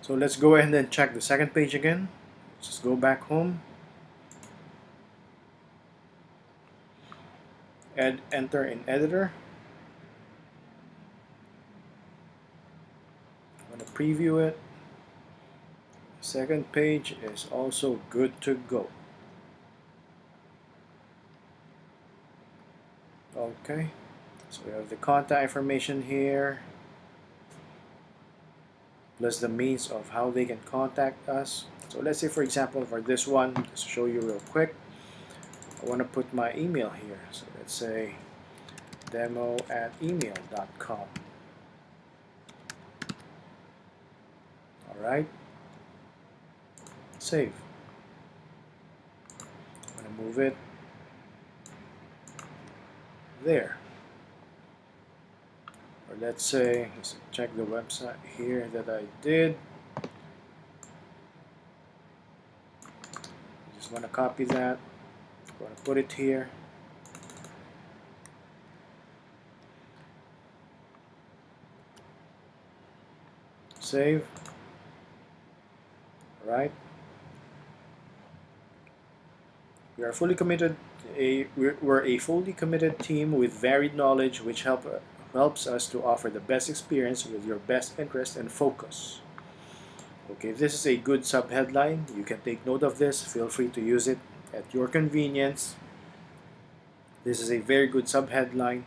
So let's go ahead and check the second page again. Just go back home. Enter in editor. I'm going to preview it. The second page is also good to go. Okay, so we have the contact information here, plus the means of how they can contact us. So let's say, for example, for this one, just to show you real quick, I want to put my email here. So let's say demo@email.com. Alright, save. I'm going to move it there. Or let's say, let's check the website here that I did. Just want to copy that. I'm going to put it here. Save. Alright. We are fully committed. We're a fully committed team with varied knowledge, which helps us to offer the best experience with your best interest and focus. Okay, this is a good sub-headline. You can take note of this. Feel free to use it at your convenience. This is a very good sub-headline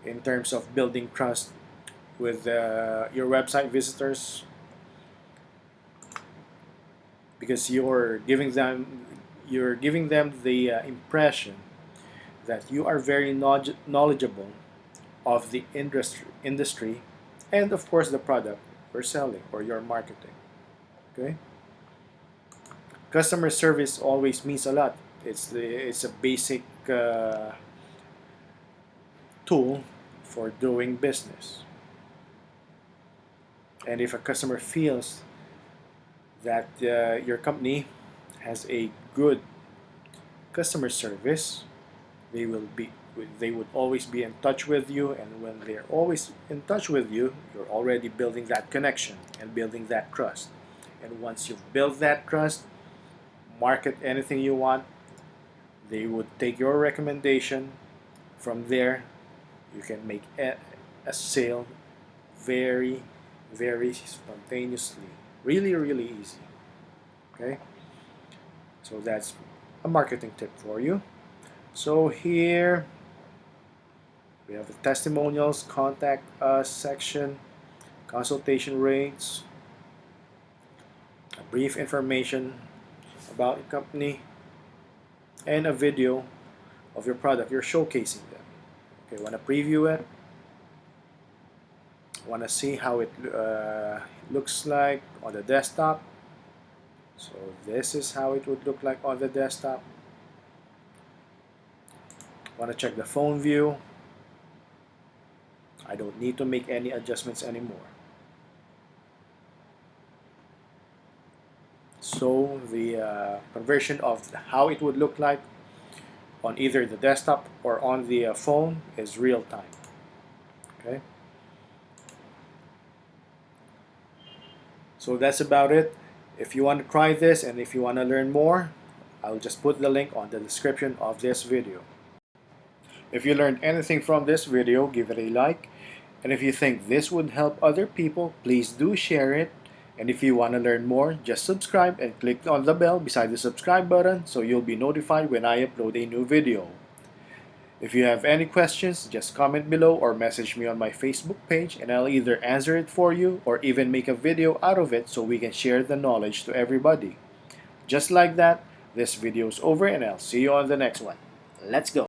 in terms of building trust with your website visitors, because you're giving them the impression that you are very knowledgeable of the industry and of course the product you're selling or you're marketing. Okay, customer service always means a lot. It's a basic tool for doing business, and if a customer feels that your company has a good customer service, they would always be in touch with you, and when they're always in touch with you, you're already building that connection and building that trust. And once you've built that trust, market anything you want, they would take your recommendation. From there, you can make a sale very, very spontaneously, really, really easy. Okay, so that's a marketing tip for you. So here we have the testimonials, contact us section, consultation rates, a brief information about your company, and a video of your product you're showcasing them. Okay, want to preview it, want to see how it looks like on the desktop. So this is how it would look like on the desktop. Want to check the phone view. I don't need to make any adjustments anymore. So the conversion of how it would look like on either the desktop or on the phone is real time. Okay. So that's about it. If you want to try this and if you want to learn more, I'll just put the link on the description of this video. If you learned anything from this video, give it a like. And if you think this would help other people, please do share it. And if you want to learn more, just subscribe and click on the bell beside the subscribe button so you'll be notified when I upload a new video. If you have any questions, just comment below or message me on my Facebook page and I'll either answer it for you or even make a video out of it so we can share the knowledge to everybody. Just like that, this video is over and I'll see you on the next one. Let's go!